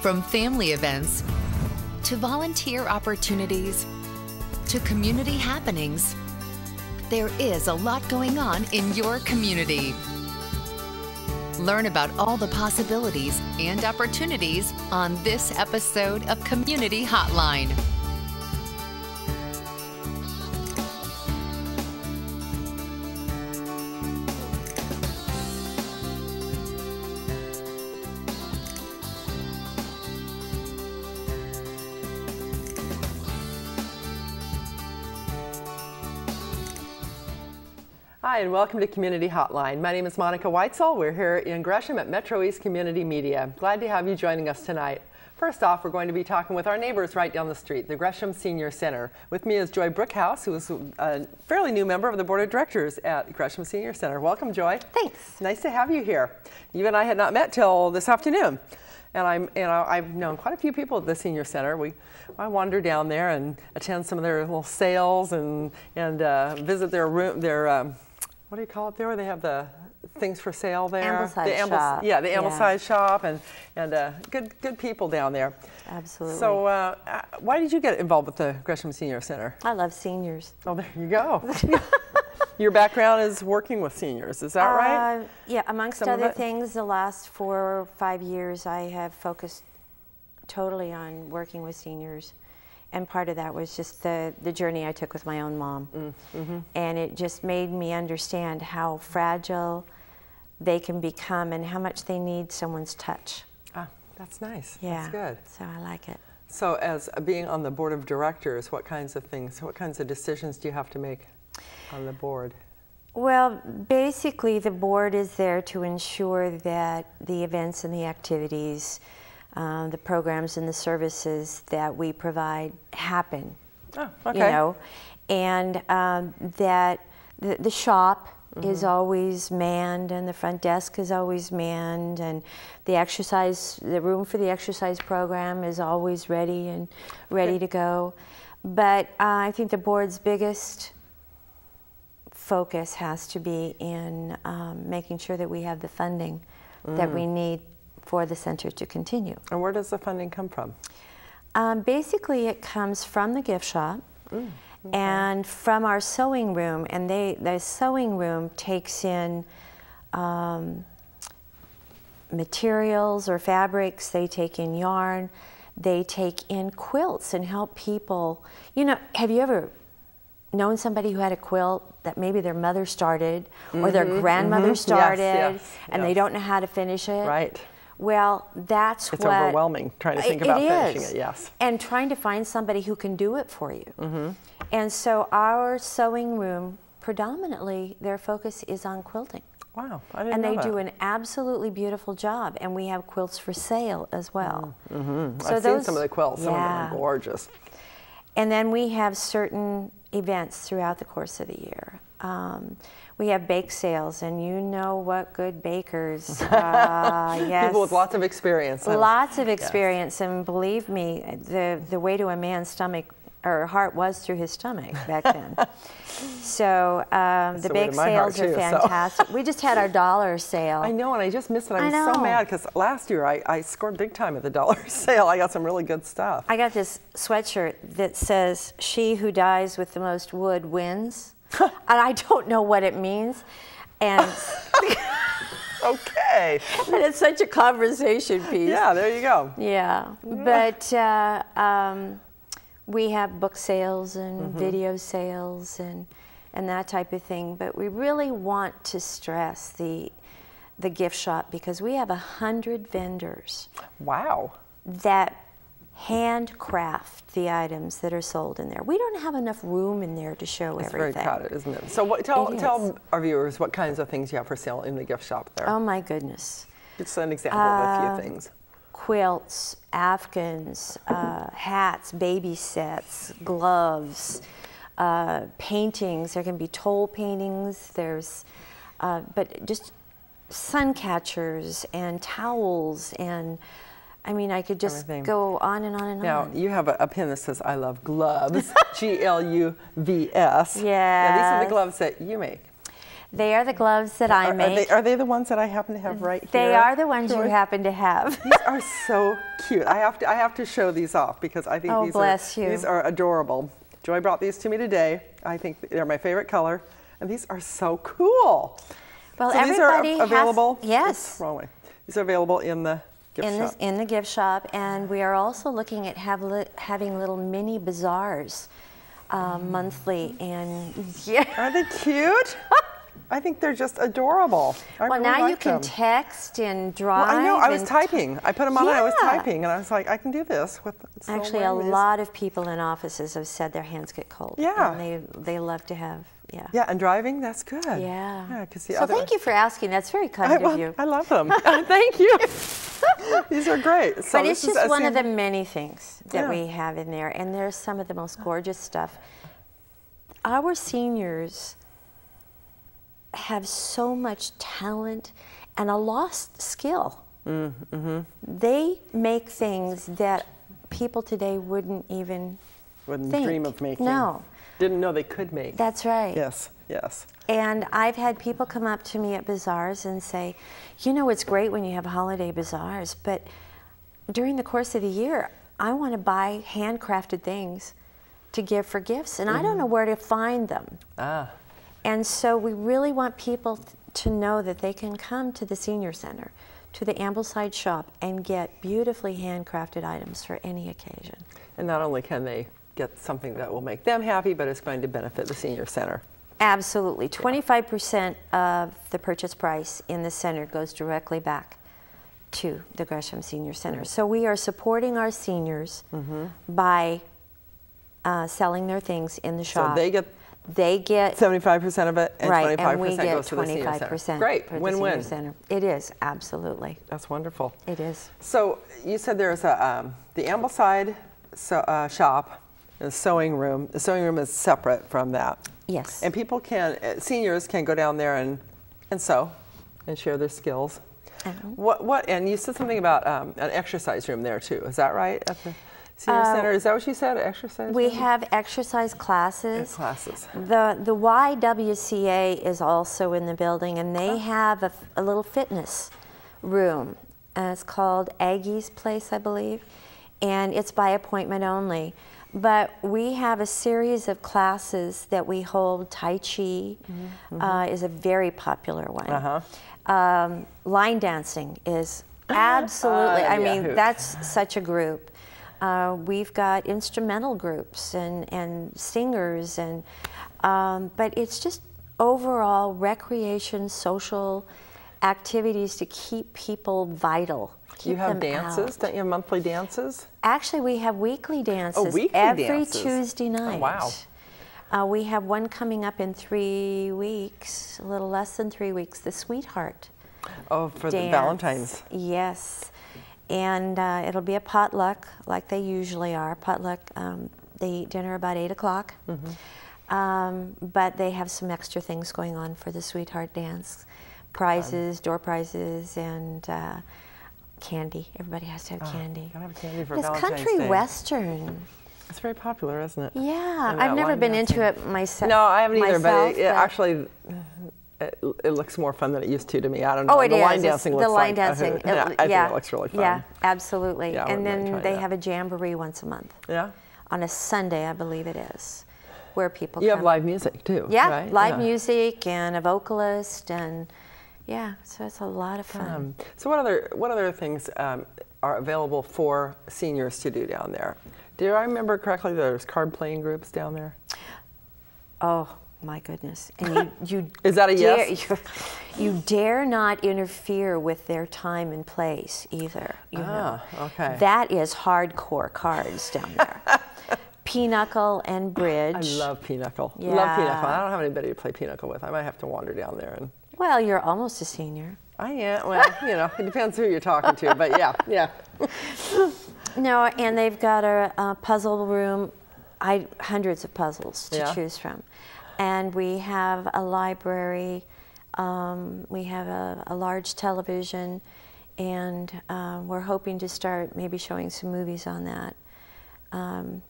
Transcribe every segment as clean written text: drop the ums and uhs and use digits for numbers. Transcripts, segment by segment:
From family events to volunteer opportunities to community happenings, there is a lot going on in your community. Learn about all the possibilities and opportunities on this episode of Community Hotline. Hi, and welcome to Community Hotline. My name is Monica Weitzel. We're here in Gresham at MetroEast Community Media. Glad to have you joining us tonight. First off, we're going to be talking with our neighbors right down the street, the Gresham Senior Center. With me is Joy Brookhouse, who is a fairly new member of the Board of Directors at Gresham Senior Center. Welcome, Joy. Thanks. Nice to have you here. You and I had not met till this afternoon. And I've known quite a few people at the Senior Center. I wander down there and attend some of their little sales and visit their room, what do you call it there? They have the things for sale there. Ambleside shop. Yeah, the Ambleside shop, and good people down there. Absolutely. So why did you get involved with the Gresham Senior Center? I love seniors. Oh, there you go. Your background is working with seniors, is that right? Yeah, amongst other things, the last 4 or 5 years I have focused totally on working with seniors. And part of that was just the journey I took with my own mom. And it just made me understand how fragile they can become and how much they need someone's touch. Ah, that's nice. Yeah, that's good. So I like it. So as being on the board of directors, what kinds of decisions do you have to make on the board? Well, basically the board is there to ensure that the events and the activities, the programs and the services that we provide happen. Oh, okay. You know, and that the shop is always manned, and the front desk is always manned, and the room for the exercise program is always ready to go. But I think the board's biggest focus has to be in making sure that we have the funding that we need for the center to continue. And where does the funding come from? Basically, it comes from the gift shop and from our sewing room. And the sewing room takes in materials or fabrics. They take in yarn. They take in quilts and help people. You know, have you ever known somebody who had a quilt that maybe their mother started or their grandmother started and they don't know how to finish it? Right. Well, it's overwhelming trying to think about finishing it, yes. And trying to find somebody who can do it for you. And so our sewing room, predominantly, their focus is on quilting. Wow, I didn't know that. And they do an absolutely beautiful job, and we have quilts for sale as well. So I've seen some of the quilts, some of them are gorgeous. And then we have certain events throughout the course of the year. We have bake sales, and you know what good bakers, yes. People with lots of experience. Lots of experience, and believe me, the way to a man's stomach or heart was through his stomach back then. So the bake sales are fantastic. We just had our dollar sale. I know, and I just missed it. I'm so mad because last year I scored big time at the dollar sale. I got some really good stuff. I got this sweatshirt that says, "She who dies with the most wood wins." And I don't know what it means. And okay. And it's such a conversation piece. Yeah, there you go. Yeah. But we have book sales and video sales and that type of thing. But we really want to stress the gift shop because we have 100 vendors. Wow. That handcraft the items that are sold in there. We don't have enough room in there to show everything. It's very crowded, isn't it? So tell our viewers what kinds of things you have for sale in the gift shop there. Oh my goodness. Just an example of a few things. Quilts, Afghans, hats, baby sets, gloves, paintings. There can be toll paintings. There's, but just sun catchers and towels and I mean, I could just go on and on and on. Now, you have a pin that says, I love gloves, Gluvs. Yeah. Now, these are the gloves that you make. They are the gloves that I make. Are they the ones that I happen to have right here? They are the ones you happen to have. These are so cute. I have to show these off because I think these are adorable. Joy brought these to me today. I think they're my favorite color, and these are so cool. Well, so everybody these are available. Yes. Wrong way. These are available in the gift shop. In the gift shop, and we are also looking at having little mini bazaars monthly. And yeah, are they cute? I think they're just adorable. Well, now you can text and drive. Well, I know. I was typing. I put them on and I was typing, and I was like, I can do this. Actually, a lot of people in offices have said their hands get cold. Yeah. And they love to have, Yeah, and driving, that's good. Yeah. So thank you for asking. That's very kind of you. I love them. Thank you. These are great. So but it's just one of the many things that we have in there, and there's some of the most gorgeous stuff. Our seniors have so much talent and a lost skill. They make things that people today wouldn't even think. Dream of making. No. Didn't know they could make. That's right. Yes, yes. And I've had people come up to me at bazaars and say, you know, it's great when you have holiday bazaars, but during the course of the year, I want to buy handcrafted things to give for gifts, and I don't know where to find them. And so we really want people to know that they can come to the Senior Center, to the Ambleside shop, and get beautifully handcrafted items for any occasion. And not only can they get something that will make them happy, but it's going to benefit the Senior Center. Absolutely. 25% of the purchase price in the center goes directly back to the Gresham Senior Center. So we are supporting our seniors by selling their things in the shop. So they get 75% of it, and 25% goes to the Senior Center. Great, win-win. It is, absolutely. That's wonderful. It is. So you said there's the Ambleside shop, the sewing room. The sewing room is separate from that. Yes. And people seniors can go down there and sew and share their skills. And you said something about an exercise room there too. Is that right? At the Senior Center, is that what you said? Exercise? We have exercise classes. The YWCA is also in the building, and they have a little fitness room. It's called Aggie's Place, I believe, and it's by appointment only. But we have a series of classes that we hold. Tai Chi is a very popular one. Line dancing is absolutely, I mean, that's such a group. We've got instrumental groups and singers, but it's just overall recreation, social activities to keep people vital. You have dances? Don't you have monthly dances? Actually, we have weekly dances. Oh, weekly every Tuesday night. Oh, wow. We have one coming up in 3 weeks, a little less than 3 weeks, the Sweetheart. Oh, for dance. The Valentine's. Yes. And it'll be a potluck, like they usually are. Potluck, they eat dinner about 8 o'clock. But they have some extra things going on for the Sweetheart dance. Prizes, door prizes, and candy. Everybody has to have candy. Gotta have candy for It's Valentine's country Day. Western. It's very popular, isn't it? Yeah, I've never been into it myself. No, I haven't either, but actually, it looks more fun than it used to me. I don't know. Oh, it is. Line dancing looks the line dancing. I think it looks really fun. Yeah, absolutely. Yeah, and then they have a jamboree once a month. Yeah. On a Sunday, I believe it is, where people You come. have live music too, yeah, right? live music and a vocalist, and yeah, so it's a lot of fun. So what other things are available for seniors to do down there? Do I remember correctly there's card playing groups down there? Oh my goodness! And you is that a yes? You dare not interfere with their time and place either. You know. Okay. That is hardcore cards down there. Pinochle and bridge. I love Pinochle. Yeah. Love Pinochle. I don't have anybody to play Pinochle with. I might have to wander down there and. Well, you're almost a senior. I am. Well, you know, it depends who you're talking to, but yeah. No, and they've got a puzzle room, hundreds of puzzles to choose from. And we have a library, we have a large television, and we're hoping to start maybe showing some movies on that.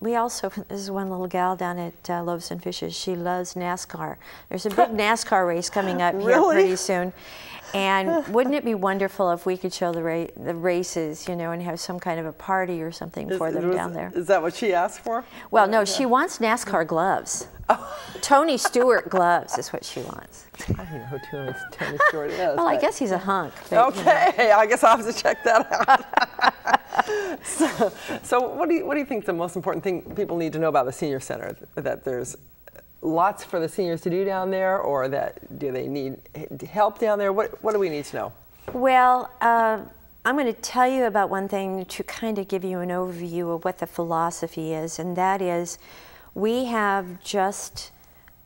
We also, this is one little gal down at Loaves and Fishes, she loves NASCAR. There's a big NASCAR race coming up here pretty soon. And wouldn't it be wonderful if we could show the races, you know, and have some kind of a party or something for them down there? Is that what she asked for? Well, no, she wants NASCAR gloves. Oh. Tony Stewart gloves is what she wants. I don't know who Tony Stewart is. Well, I guess he's a hunk. But, okay, you know. I guess I'll have to check that out. So what do you think the most important thing people need to know about the Senior Center? That there's lots for the seniors to do down there, or that do they need help down there? What do we need to know? Well, I'm going to tell you about one thing to kind of give you an overview of what the philosophy is, and that is we have just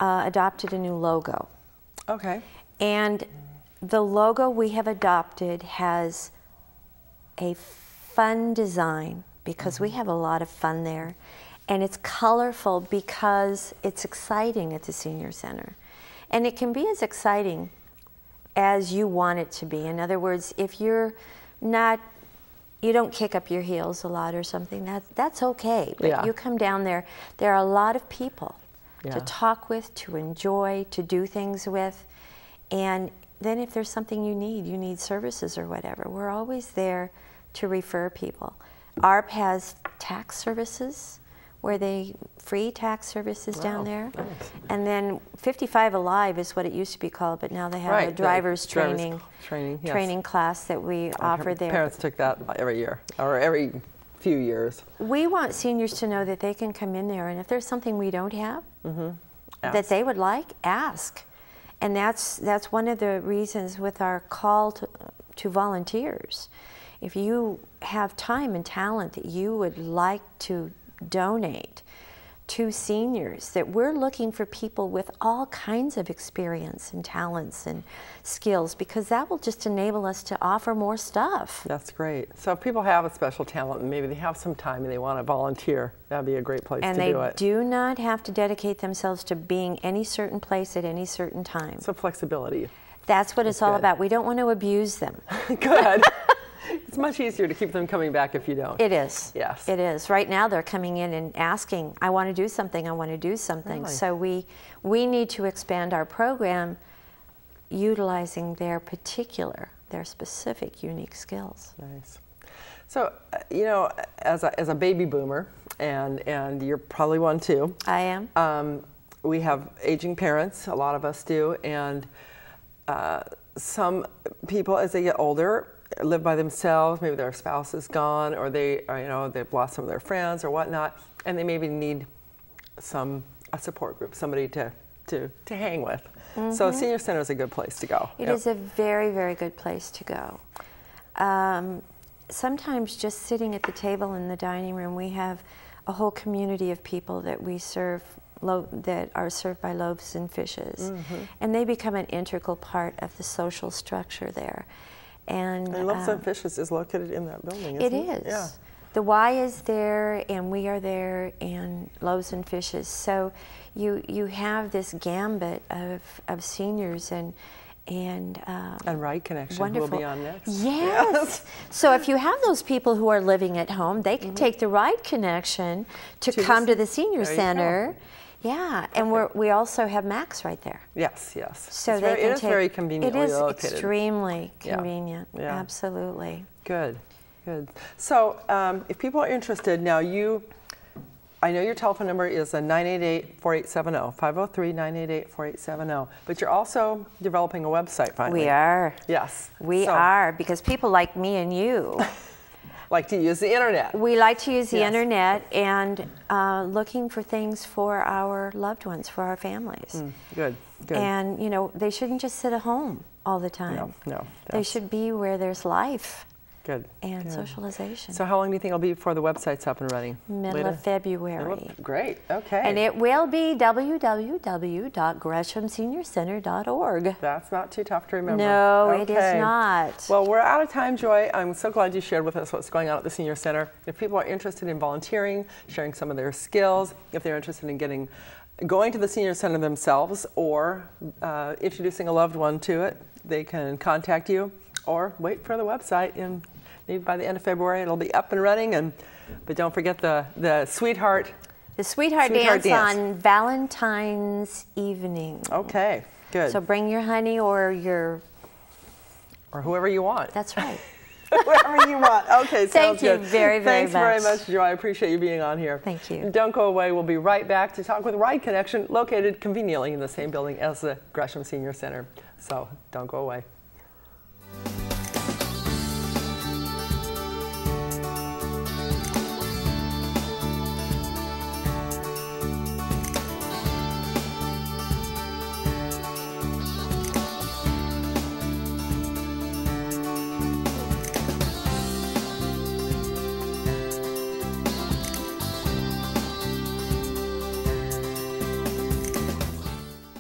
adopted a new logo. Okay. And the logo we have adopted has a fun design because we have a lot of fun there. And it's colorful because it's exciting at the Senior Center. And it can be as exciting as you want it to be. In other words, if you're not, you don't kick up your heels a lot or something, that's okay. But you come down there, there are a lot of people to talk with, to enjoy, to do things with. And then if there's something you need services or whatever, we're always there to refer people. ARP has tax services, where they free tax services down there. Nice. And then 55 Alive is what it used to be called, but now they have a driver's training class that we offer there. Parents took that every year, or every few years. We want seniors to know that they can come in there, and if there's something we don't have that they would like, ask. And that's one of the reasons with our call to volunteers. If you have time and talent that you would like to donate to seniors, that we're looking for people with all kinds of experience and talents and skills, because that will just enable us to offer more stuff. That's great. So if people have a special talent and maybe they have some time and they want to volunteer, that'd be a great place to do it. And they do not have to dedicate themselves to being any certain place at any certain time. So flexibility. That's what it's all about. We don't want to abuse them. Good. It's much easier to keep them coming back if you don't. It is. Yes. It is. Right now they're coming in and asking, I want to do something, I want to do something. Really? So we need to expand our program utilizing their specific, unique skills. Nice. So, you know, as a baby boomer, and you're probably one too. I am. We have aging parents, a lot of us do, and some people as they get older live by themselves. Maybe their spouse is gone, or they've lost some of their friends or whatnot, and they maybe need a support group, somebody to hang with. So Senior Center is a good place to go. It is a very, very good place to go. Sometimes just sitting at the table in the dining room, we have a whole community of people that we serve that are served by Loaves and Fishes, and they become an integral part of the social structure there. And Loaves and Fishes is located in that building, isn't it? It is. Yeah. The Y is there, and we are there, and Loaves and Fishes. So you have this gambit of seniors and Right Connection, wonderful. Who will be on next. Yes. So if you have those people who are living at home, they can take the Right Connection to come to the Senior Center. Yeah, and we also have Max right there. Yes, yes. So it is very conveniently located. It is extremely convenient. Yeah. Absolutely. Good, good. So if people are interested, now I know your telephone number is a 988-4870, 503-988-4870, but you're also developing a website finally. We are. Yes. We are, because people like me and you like to use the internet. We like to use the internet and looking for things for our loved ones, for our families. Good, good. And, you know, they shouldn't just sit at home all the time. No. They should be where there's life. Good. And socialization. So how long do you think it'll be before the website's up and running? Middle of February. Great, okay. And it will be www.greshamseniorcenter.org. That's not too tough to remember. No, it is not. Well, we're out of time, Joy. I'm so glad you shared with us what's going on at the Senior Center. If people are interested in volunteering, sharing some of their skills, if they're interested in going to the Senior Center themselves or introducing a loved one to it, they can contact you or wait for the website and maybe by the end of February it'll be up and running. But don't forget the Sweetheart. The Sweetheart Dance on Valentine's evening. Okay, good. So bring your honey or whoever you want. That's right. Whoever you want. Okay, sounds good. Thank you very, very much. Thanks very much, Joy. I appreciate you being on here. Thank you. Don't go away. We'll be right back to talk with Ride Connection, located conveniently in the same building as the Gresham Senior Center. So don't go away.